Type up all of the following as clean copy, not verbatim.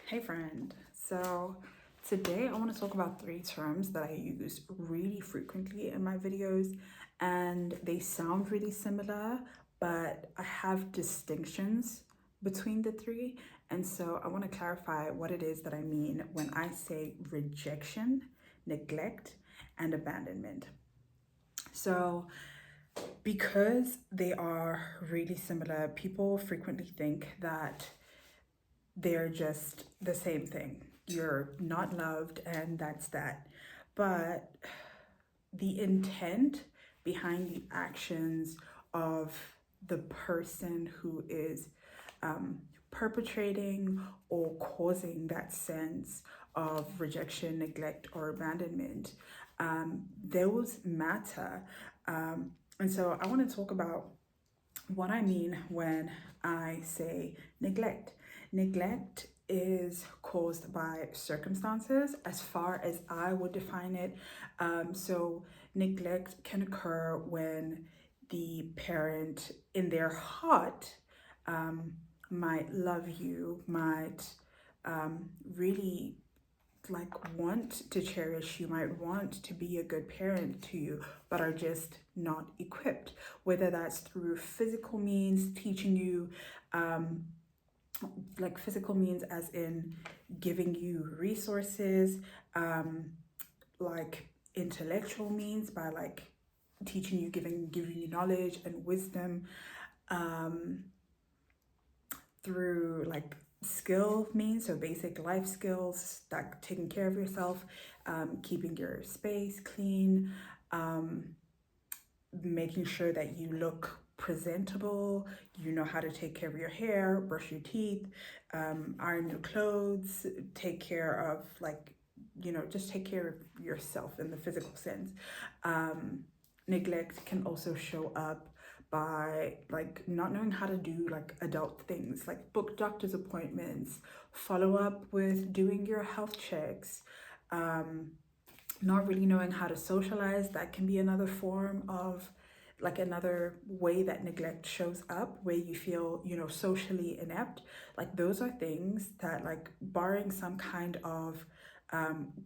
Hey friend. So today I want to talk about three terms that I use really frequently in my videos, and they sound really similar, but I have distinctions between the three. And so I want to clarify what it is that I mean when I say rejection, neglect, and abandonment. So because they are really similar, people frequently think that they're just the same thing. You're not loved, and that's that. But the intent behind the actions of the person who is perpetrating or causing that sense of rejection, neglect, or abandonment, those matter. And so I want to talk about what I mean when I say neglect. Neglect is caused by circumstances as far as I would define it. So, neglect can occur when the parent, in their heart, um, might love you, might really like want to cherish you, might want to be a good parent to you, but are just not equipped, whether that's through physical means, teaching you like physical means as in giving you resources, like intellectual means by like teaching you, giving you knowledge and wisdom, um through like skill means, so basic life skills, like taking care of yourself, keeping your space clean, um, making sure that you look presentable, you know how to take care of your hair, brush your teeth, iron your clothes, take care of like, just take care of yourself in the physical sense. Um, Neglect can also show up by like not knowing how to do like adult things like book doctor's appointments, follow up with doing your health checks, um, not really knowing how to socialize. That can be another form of like another way that neglect shows up, where you feel, socially inept. Like those are things that, like, barring some kind of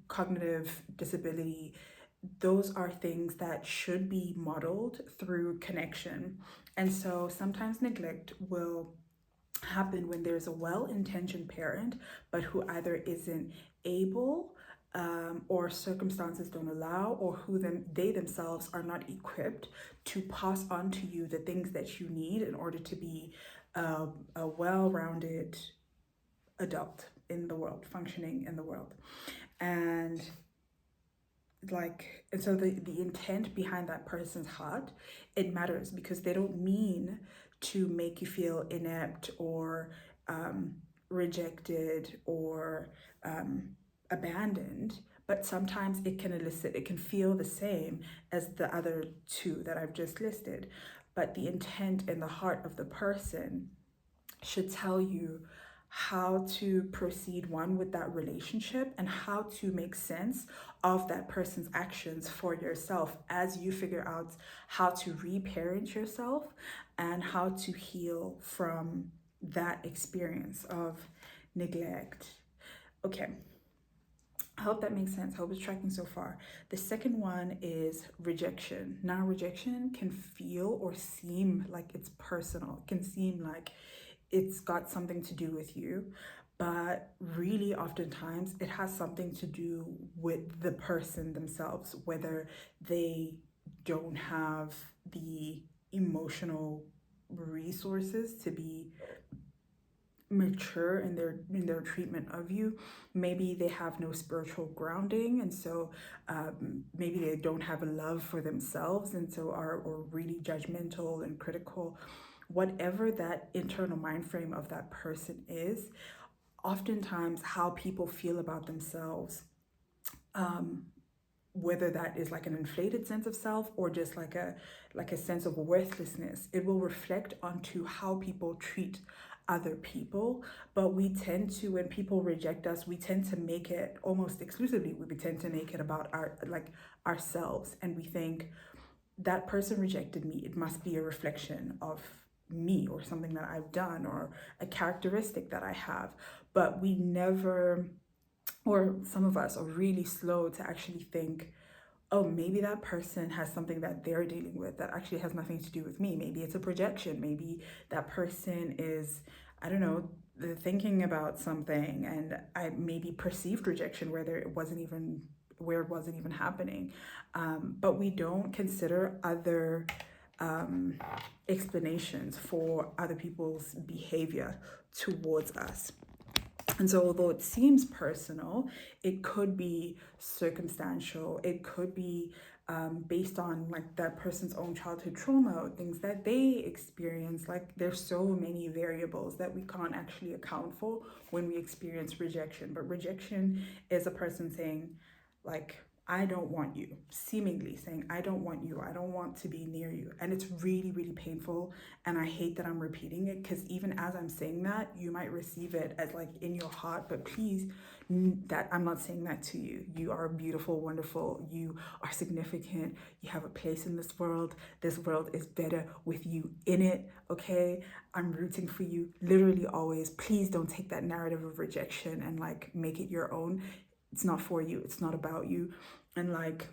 cognitive disability, those are things that should be modeled through connection. And so sometimes neglect will happen when there's a well-intentioned parent but who either isn't able, or circumstances don't allow, or they themselves are not equipped to pass on to you the things that you need in order to be a well-rounded adult in the world, functioning in the world. And so the intent behind that person's heart, it matters, because they don't mean to make you feel inept or rejected or abandoned, but sometimes it can feel the same as the other two that I've just listed. But the intent in the heart of the person should tell you how to proceed, one, with that relationship, and how to make sense of that person's actions for yourself as you figure out how to reparent yourself and how to heal from that experience of neglect. Okay, I hope that makes sense. I hope it's tracking so far. The second one is rejection. Now, rejection can feel or seem like it's personal. It can seem like it's got something to do with you, but really oftentimes it has something to do with the person themselves, whether they don't have the emotional resources to be mature in their treatment of you. Maybe they have no spiritual grounding, and so maybe they don't have a love for themselves, and so are or really judgmental and critical. Whatever that internal mind frame of that person is, oftentimes how people feel about themselves, whether that is like an inflated sense of self or just like a sense of worthlessness, it will reflect onto how people treat other people. But we tend to, when people reject us, we tend to make it almost exclusively, we tend to make it about ourselves, and we think that person rejected me, it must be a reflection of me or something that I've done or a characteristic that I have. But we never, or some of us are really slow to actually think, oh, maybe that person has something that they're dealing with that actually has nothing to do with me. Maybe it's a projection. Maybe that person is, I don't know, thinking about something and I maybe perceived rejection where it wasn't even happening. But we don't consider other um, explanations for other people's behavior towards us. And so, although it seems personal, it could be circumstantial. It could be based on like that person's own childhood trauma or things that they experience. Like, there's so many variables that we can't actually account for when we experience rejection. But rejection is a person saying, like, I don't want you, seemingly saying, I don't want you, I don't want to be near you. And it's really, really painful. And I hate that I'm repeating it because even as I'm saying that, you might receive it as like in your heart. But please, that I'm not saying that to you. You are beautiful, wonderful, you are significant, you have a place in this world. This world is better with you in it, okay? I'm rooting for you literally always. Please don't take that narrative of rejection and like make it your own. It's not for you, it's not about you. And like,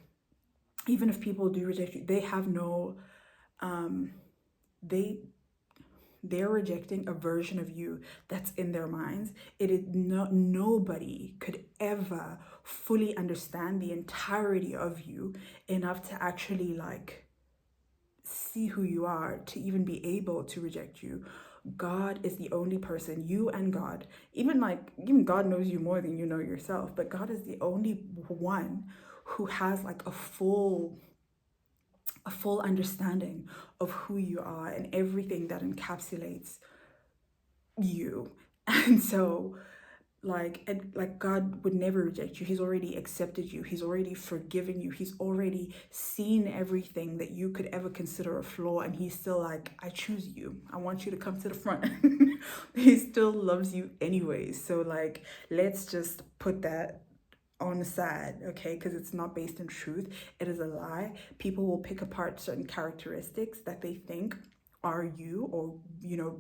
even if people do reject you, they have no they they're rejecting a version of you that's in their minds. It is nobody could ever fully understand the entirety of you enough to actually like see who you are to even be able to reject you. God is the only person, you and God, even God knows you more than you know yourself, but God is the only one who has like a full understanding of who you are and everything that encapsulates you. And so like God would never reject you. He's already accepted you. He's already forgiven you. He's already seen everything that you could ever consider a flaw, and he's still like, I choose you. I want you to come to the front. He still loves you anyways. So like, let's just put that on the side, okay? Because it's not based in truth. It is a lie. People will pick apart certain characteristics that they think are you, or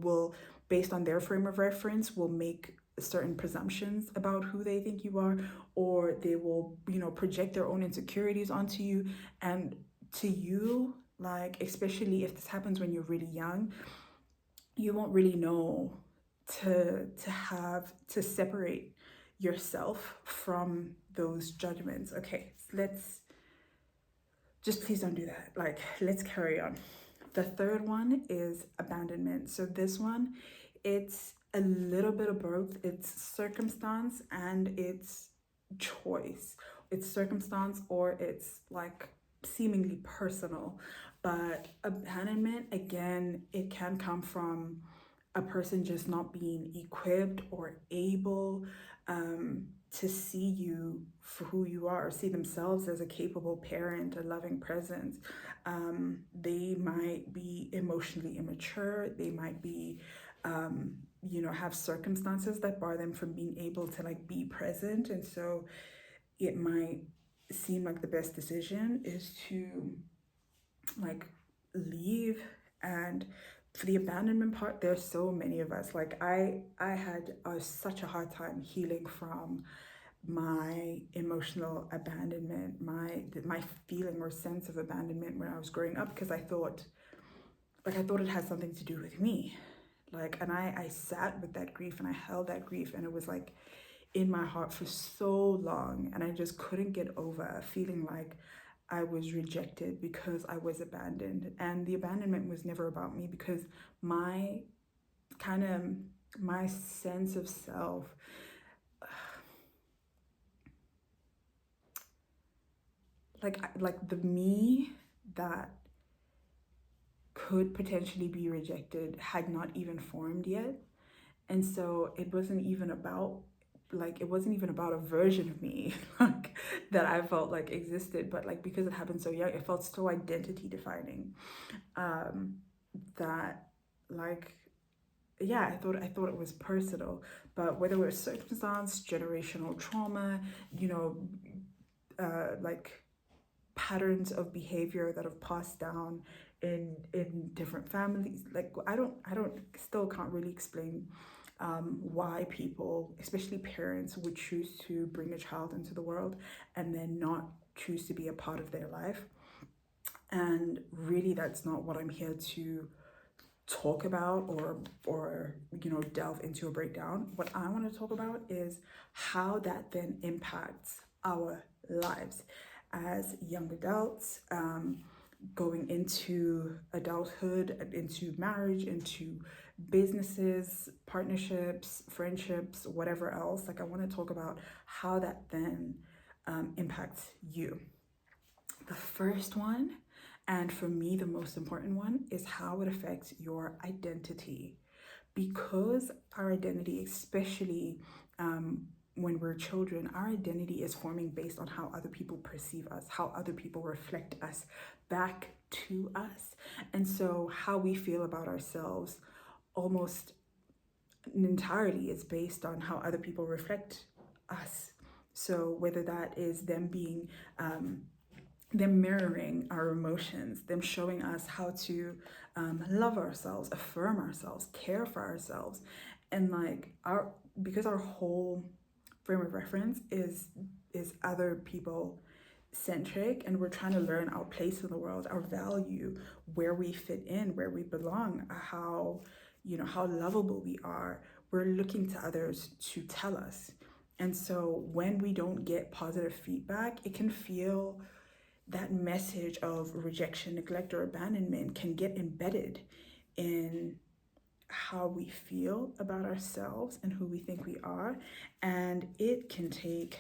will, based on their frame of reference, will make certain presumptions about who they think you are, or they will project their own insecurities onto you. And to you, like, especially if this happens when you're really young, you won't really know to separate yourself from those judgments. Okay, so let's just, please don't do that. Like, let's carry on. The third one is abandonment. So this one, it's a little bit of both. It's circumstance and it's choice. It's circumstance or it's like seemingly personal. But abandonment, again, it can come from a person just not being equipped or able to see you for who you are, or see themselves as a capable parent, a loving presence. They might be emotionally immature. They might be, have circumstances that bar them from being able to like be present. And so it might seem like the best decision is to like leave. And for the abandonment part, there's so many of us. Like I had such a hard time healing from my emotional abandonment, my feeling or sense of abandonment when I was growing up, because I thought it had something to do with me. Like, and I sat with that grief and I held that grief, and it was like in my heart for so long, and I just couldn't get over feeling like I was rejected because I was abandoned. And the abandonment was never about me, because my sense of self, like the me that could potentially be rejected had not even formed yet. And so it wasn't even about a version of me like that I felt like existed, but like because it happened so young, it felt so identity defining, that like, yeah, I thought it was personal. But whether it was circumstance, generational trauma, like patterns of behavior that have passed down in different families. Like I don't still can't really explain why people, especially parents, would choose to bring a child into the world and then not choose to be a part of their life. And really, that's not what I'm here to talk about or delve into a breakdown. What I want to talk about is how that then impacts our lives as young adults, going into adulthood, into marriage, into businesses, partnerships, friendships, whatever else. Like I want to talk about how that then impacts you. The first one, and for me, the most important one, is how it affects your identity. Because our identity, especially when we're children, our identity is forming based on how other people perceive us, how other people reflect us back to us. And so, how we feel about ourselves almost entirely is based on how other people reflect us. So, whether that is them mirroring our emotions, them showing us how to love ourselves, affirm ourselves, care for ourselves, and like because our whole frame of reference is other people centric, and we're trying to learn our place in the world, our value, where we fit in, where we belong, how lovable we are. We're looking to others to tell us. And so when we don't get positive feedback, it can feel that message of rejection, neglect, or abandonment can get embedded in how we feel about ourselves and who we think we are. And it can take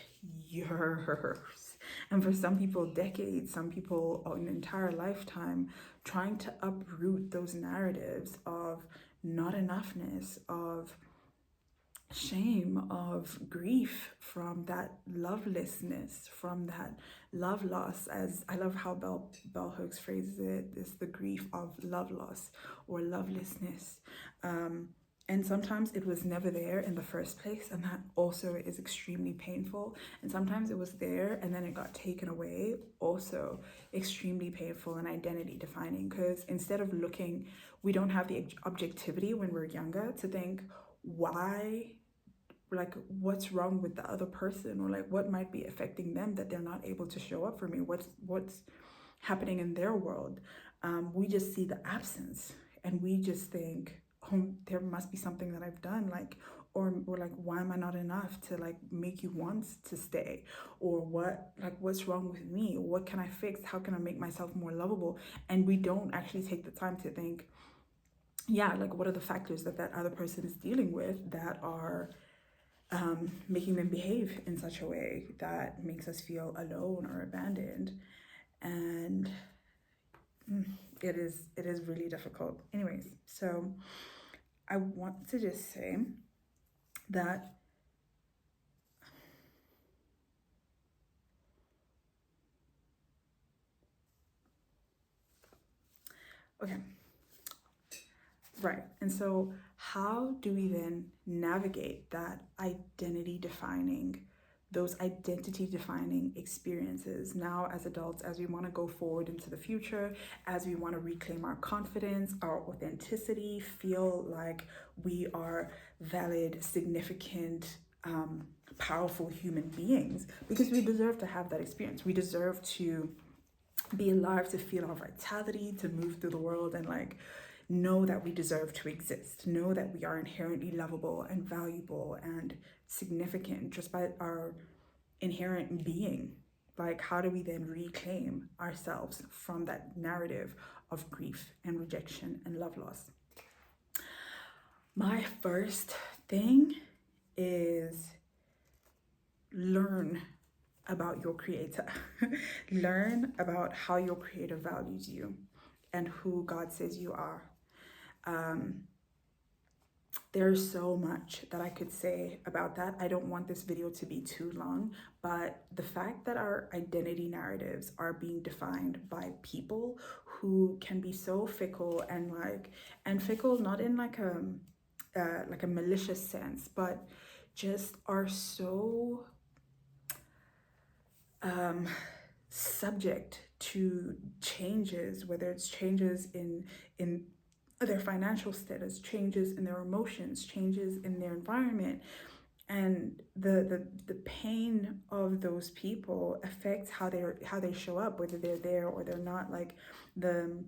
years. And for some people, decades, some people, an entire lifetime, trying to uproot those narratives of not enoughness, of shame, of grief, from that lovelessness, from that love loss. As I love how Bell Hooks phrases it, is the grief of love loss or lovelessness. And sometimes it was never there in the first place, and that also is extremely painful. And sometimes it was there and then it got taken away, also extremely painful and identity defining. Because instead of looking, we don't have the objectivity when we're younger to think, why, like, what's wrong with the other person, or like what might be affecting them that they're not able to show up for me, what's happening in their world. We just see the absence and we just think, oh, there must be something that I've done, like, or like, why am I not enough to like make you want to stay, or what's wrong with me, what can I fix, how can I make myself more lovable? And we don't actually take the time to think, yeah, like, what are the factors that other person is dealing with that are making them behave in such a way that makes us feel alone or abandoned. And it is really difficult. Anyways, so I want to just say that okay, right. And so how do we then navigate those identity defining experiences now as adults, as we want to go forward into the future, as we want to reclaim our confidence, our authenticity, feel like we are valid, significant, powerful human beings, because we deserve to have that experience. We deserve to be alive, to feel our vitality, to move through the world and like know that we deserve to exist, know that we are inherently lovable and valuable and significant just by our inherent being. Like, how do we then reclaim ourselves from that narrative of grief and rejection and love loss? My first thing is learn about your creator. Learn about how your creator values you and who God says you are. There's so much that I could say about that. I don't want this video to be too long, but the fact that our identity narratives are being defined by people who can be so fickle and fickle not in like a malicious sense, but just are so subject to changes, whether it's changes in their financial status, changes in their emotions, changes in their environment. And the pain of those people affects how they show up, whether they're there or they're not. Like the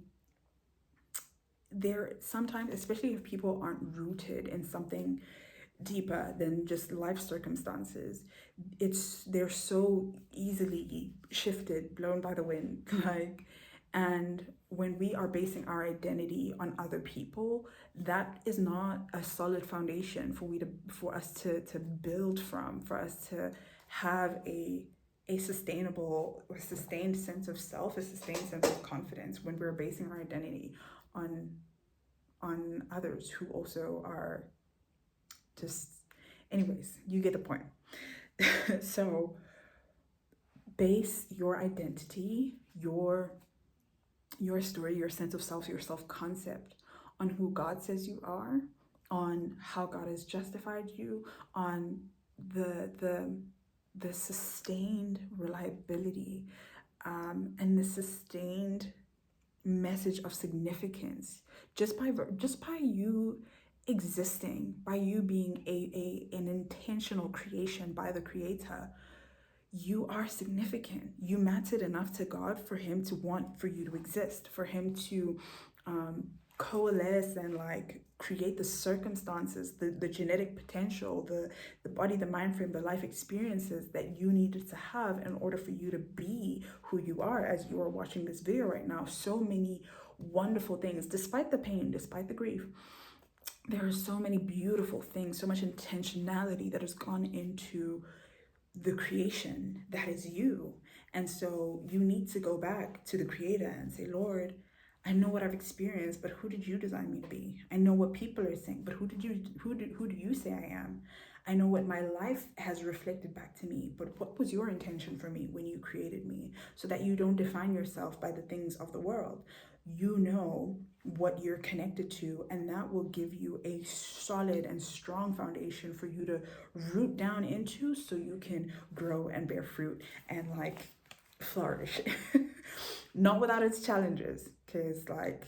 they're sometimes, especially if people aren't rooted in something deeper than just life circumstances, they're so easily shifted, blown by the wind. Like, and when we are basing our identity on other people, that is not a solid foundation for us to build from, for us to have a sustainable or sustained sense of self, a sustained sense of confidence, when we're basing our identity on others who also are just, anyways, you get the point. So base your identity, your story, your sense of self, your self-concept on who God says you are, on how God has justified you, on the sustained reliability, and the sustained message of significance, just by you existing, by you being an intentional creation by the Creator. You are significant. You mattered enough to God for Him to want for you to exist, for Him to coalesce and like create the circumstances, the genetic potential, the body, the mind frame, the life experiences that you needed to have in order for you to be who you are. As you are watching this video right now, so many wonderful things, despite the pain, despite the grief, there are so many beautiful things, so much intentionality that has gone into the creation that is you. And so you need to go back to the Creator and say, Lord, I know what I've experienced, but who did you design me to be? I know what people are saying, but who do you say I am? I know what my life has reflected back to me, but what was your intention for me when you created me? So that you don't define yourself by the things of the world. You know what you're connected to, and that will give you a solid and strong foundation for you to root down into, so you can grow and bear fruit and like flourish. Not without its challenges, because like,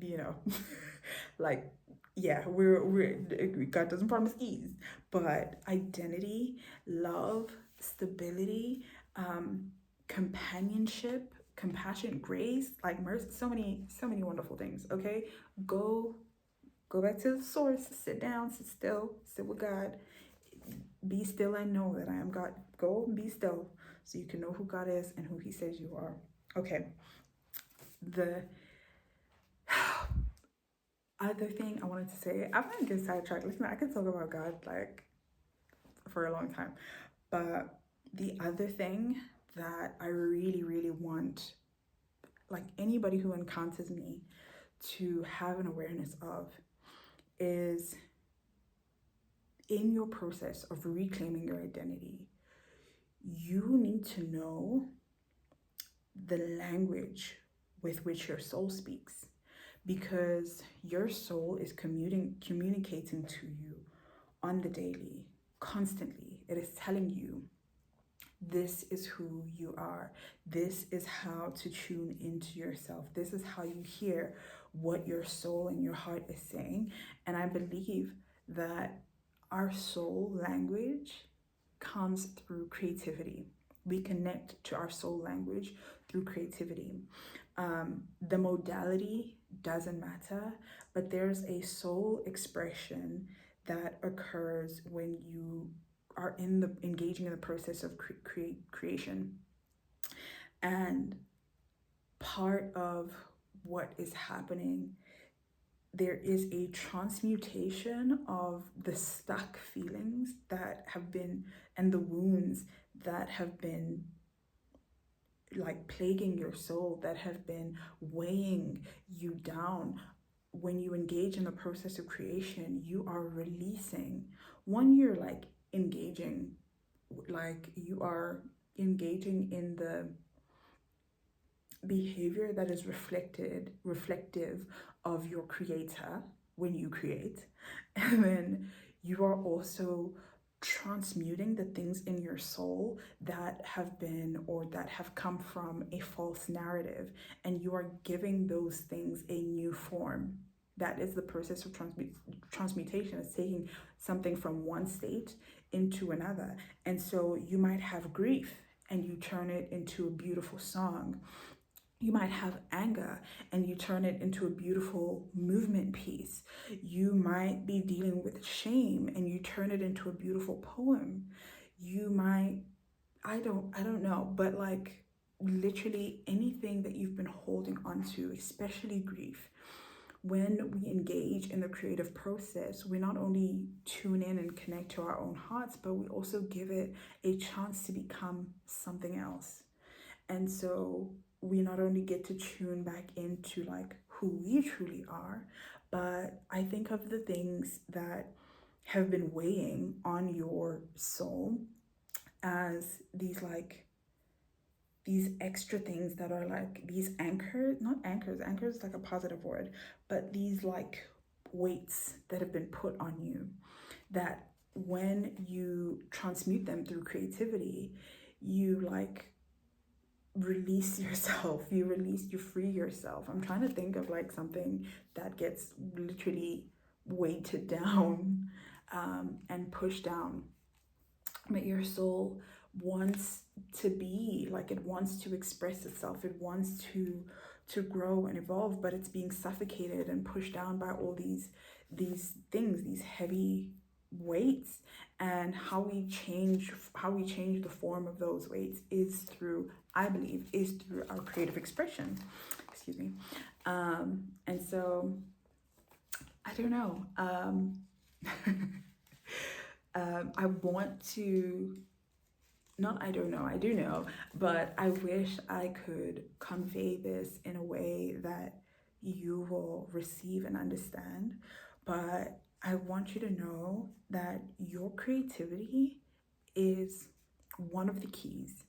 you know, like, yeah, we're God doesn't promise ease, but identity, love, stability, companionship, compassion, grace, like mercy, so many wonderful things. Okay, go back to the source, sit down, sit still, sit with God, be still and know that I am God. Go and be still so you can know who God is and who He says you are. Okay, the other thing I wanted to say, I'm gonna get sidetracked. Listen, I could talk about God like for a long time, but the other thing that I really want, like anybody who encounters me, to have an awareness of, is in your process of reclaiming your identity, you need to know the language with which your soul speaks, because your soul is communicating to you on the daily, constantly. It is telling you, this is who you are. This is how to tune into yourself. This is how you hear what your soul and your heart is saying. And I believe that our soul language comes through creativity. We connect to our soul language through creativity. The modality doesn't matter, but there's a soul expression that occurs when you are engaging in the process of creation. And part of what is happening, there is a transmutation of the stuck feelings that have been, and the wounds that have been like plaguing your soul, that have been weighing you down. When you engage in the process of creation, you are releasing. One, you're like engaging, like you are engaging in the behavior that is reflective of your creator when you create. And then you are also transmuting the things in your soul that have been or that have come from a false narrative, and you are giving those things a new form. That is the process of transmutation. It's taking something from one state into another. And so you might have grief and you turn it into a beautiful song. You might have anger and you turn it into a beautiful movement piece. You might be dealing with shame and you turn it into a beautiful poem. You might, I don't know, but like literally anything that you've been holding on to, especially grief. When we engage in the creative process, we not only tune in and connect to our own hearts, but we also give it a chance to become something else. And so we not only get to tune back into like who we truly are, but I think of the things that have been weighing on your soul as these extra things that are like these anchors, not anchors, anchors is like a positive word, but these like weights that have been put on you, that when you transmute them through creativity, you like release yourself, you free yourself. I'm trying to think of like something that gets literally weighted down and pushed down, but your soul wants to be like, it wants to express itself, it wants to grow and evolve, but it's being suffocated and pushed down by all these things, these heavy weights. And how we change the form of those weights is through, I believe, is through our creative expression. Excuse me. And so I don't know. I want to, not I don't know, I do know, but I wish I could convey this in a way that you will receive and understand. But I want you to know that your creativity is one of the keys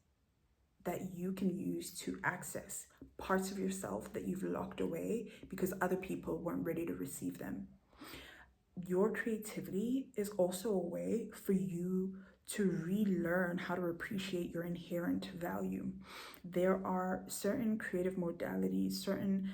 that you can use to access parts of yourself that you've locked away because other people weren't ready to receive them. Your creativity is also a way for you to relearn how to appreciate your inherent value. There are certain creative modalities, certain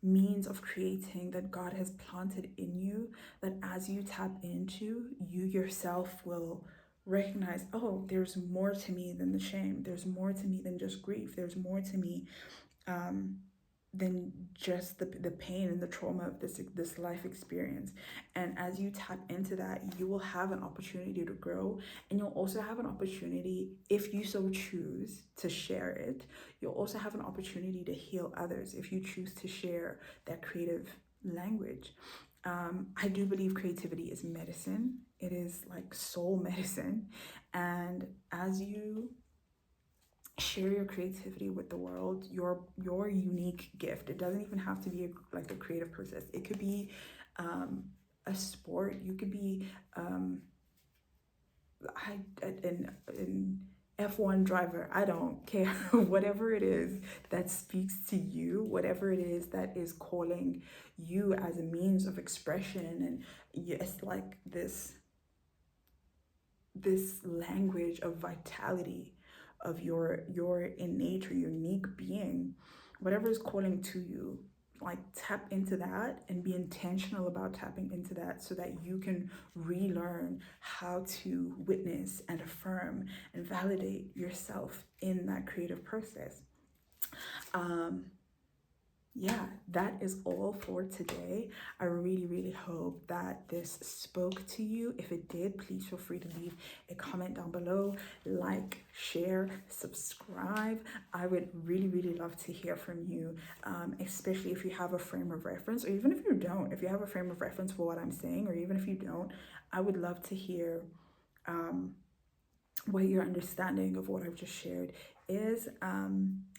means of creating that God has planted in you, that as you tap into, you yourself will recognize, oh, there's more to me than the shame. There's more to me than just grief. There's more to me than just the pain and the trauma of this life experience. And as you tap into that, you will have an opportunity to grow, and you'll also have an opportunity, if you so choose to share it, you'll also have an opportunity to heal others if you choose to share that creative language. I do believe creativity is medicine. It is like soul medicine. And as you share your creativity with the world, your unique gift, it doesn't even have to be like a creative process. It could be a sport. You could be an F1 driver. I don't care. Whatever it is that speaks to you, whatever it is that is calling you as a means of expression, and yes, like this language of vitality, of your innate or unique being, whatever is calling to you, like tap into that and be intentional about tapping into that so that you can relearn how to witness and affirm and validate yourself in that creative process. Yeah, that is all for today. I really hope that this spoke to you. If it did, please feel free to leave a comment down below, like, share, subscribe. I would really love to hear from you, especially if you have a frame of reference, or even if you don't. If you have a frame of reference for what I'm saying, or even if you don't, I would love to hear what your understanding of what I've just shared is.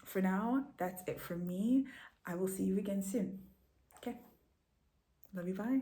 For now, that's it from me. I will see you again soon. Okay. Love you. Bye.